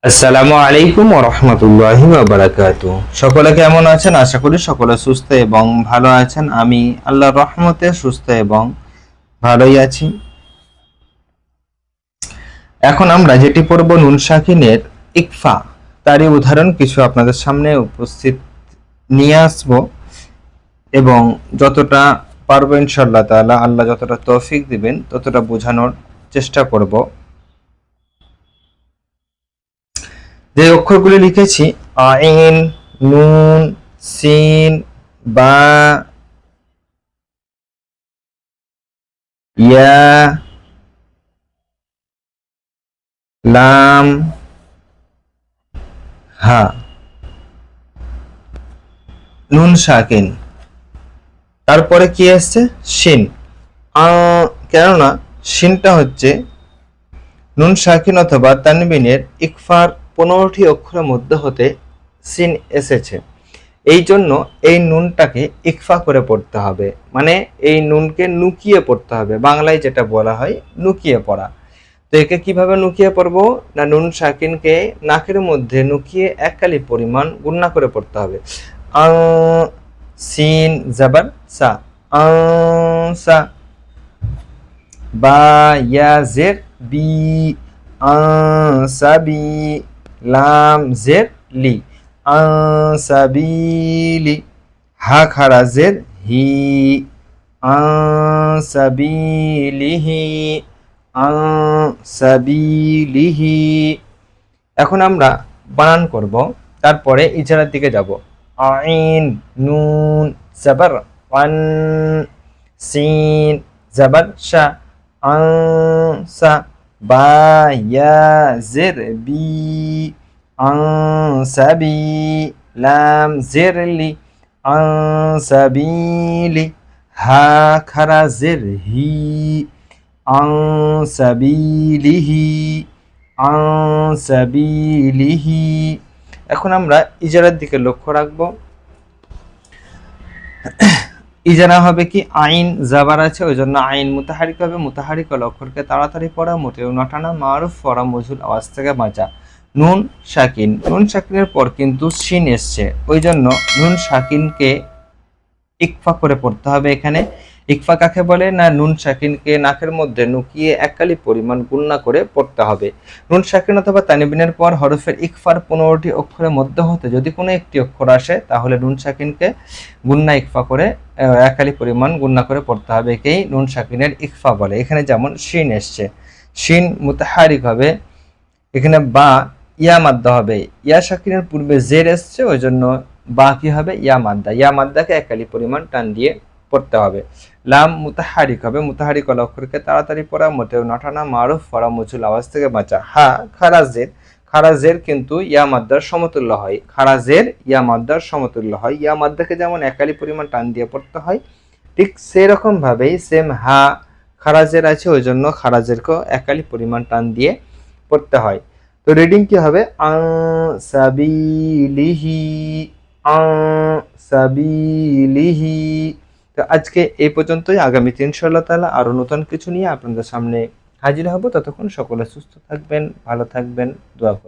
আসসালামু আলাইকুম ওয়া রাহমাতুল্লাহি ওয়া বারাকাতুহু। সকলে কেমন আছেন? আশা করি সকলে সুস্থ এবং ভালো আছেন। আমি আল্লাহর রহমতে সুস্থ এবং ভালোই আছি। এখন আমরা যেটি পড়ব নুন সাকিনের ইকফা, তারই উদাহরণ কিছু আপনাদের সামনে উপস্থিত নিয়ে আসব এবং যতটা পারবো ইনশাআল্লাহ তাআলা, আল্লাহ যতটা তৌফিক দিবেন ততটা বোঝানোর চেষ্টা করব। যে অক্ষরগুলি লিখেছি আইন, নুন, সিন, বা, ইয়া, লাম, হা। নুন সাকিন, তারপরে কি আসছে? শিন। কেননা শিনটা হচ্ছে নুন সাকিন অথবা তানবিনের ইকফার 15টি অক্ষরের মধ্যে হতে সিন এসেছে। এই জন্য এই নুনটাকে ইকফা করে পড়তে হবে, মানে এই নুনকে নুকিয়ে পড়তে হবে, বাংলায় যেটা বলা হয় নুকিয়ে পড়া। তো একে কিভাবে নুকিয়ে পড়বো? না, নুন সাকিনকে নাকের মধ্যে নুকিয়ে এক কালি পরিমাণ গুণনা করে পড়তে হবে। আং, সিন জাবার সা, সা। বা ইয়া জের বি, সাবি। লাম জের লি, সাবিলি। হা খারা জের হি, সাবিলিহি, সাবিলিহি। এখন আমরা বানান করব, তারপরে ইজারার দিকে যাব। আইন, নুন জাবার ওয়ান, সিন জাবার শা, সা। বা ইয়া জের বি, সাবি। লাম জের লি, সাবিলি। হা খারা জের হি, সাবিলিহি, সাবিলিহি। এখন আমরা ইজারার দিকে লক্ষ্য রাখবো। ইজারা হবে কি? আইন জাবার আছে, ওই জন্য আইন মুতাহারিক হবে। মুতাহারিক হল অক্ষরকে তাড়াতাড়ি পড়া, মোটেও নটানা, মারুফ পড়া, মজুল আওয়াজ থেকে বাঁচা। নুন সাকিন, নুন সাকিনের পর কিন্তু শিন এসছে, ওই জন্য নুন সাকিনকে ইকফা করে পড়তে হবে। এখানে ইকফা কাকে বলে? না, নুন সাকিনকে নাকের মধ্যে নুকিয়ে এককালি পরিমাণ গুণনা করে পড়তে হবে। নুন সাকিন অথবা তানবিনের পর হরফের ইকফার 15টি অক্ষরের মধ্যে হতে যদি কোনো একটি অক্ষর আসে, তাহলে নুন সাকিনকে গুণনা ইকফা করে এককালি পরিমাণ গুণনা করে পড়তে হবে। একেই নুন সাকিনের ইকফা বলে। এখানে যেমন শিন এসছে, শিন মুতাহারিক হবে। এখানে বা ইয়া মাদ্দা হবে, ইয়া সাকিনের পূর্বে জের এসছে, ওই জন্য বা কি হবে? ইয়া মাদ্দা। ইয়া মাদ্দাকে একালি পরিমাণ টান দিয়ে পড়তে হবে। লাম মুতাহারিক হবে। মুতাহারিক হল অক্ষরকে তাড়াতাড়ি পড়া, মোটেও নটানা, মারুফ পড়া, মজুল আওয়াজ থেকে বাঁচা। হা খারাজের, খারাজের কিন্তু ইয়া মাদ্দার সমতুল্য হয়। খারাজের ইয়া মাদ্দার সমতুল্য হয়। ইয়া মাদ্দাকে যেমন একালি পরিমাণ টান দিয়ে পড়তে হয়, ঠিক সেরকম ভাবেই সেম হা খারাজের আছে, ওই জন্য খারাজেরকেও একালি পরিমাণ টান দিয়ে পড়তে হয়। তো রিডিং কি হবে? সাবিলিহি, সাবিলিহি। তো আজকে এই পর্যন্তই। আগামীতে ইনশাআল্লাহ তাআলা আরো নতুন কিছু নিয়ে আপনাদের সামনে হাজির হব। ততক্ষণ সকলে সুস্থ থাকবেন, ভালো থাকবেন, দোয়া করবেন।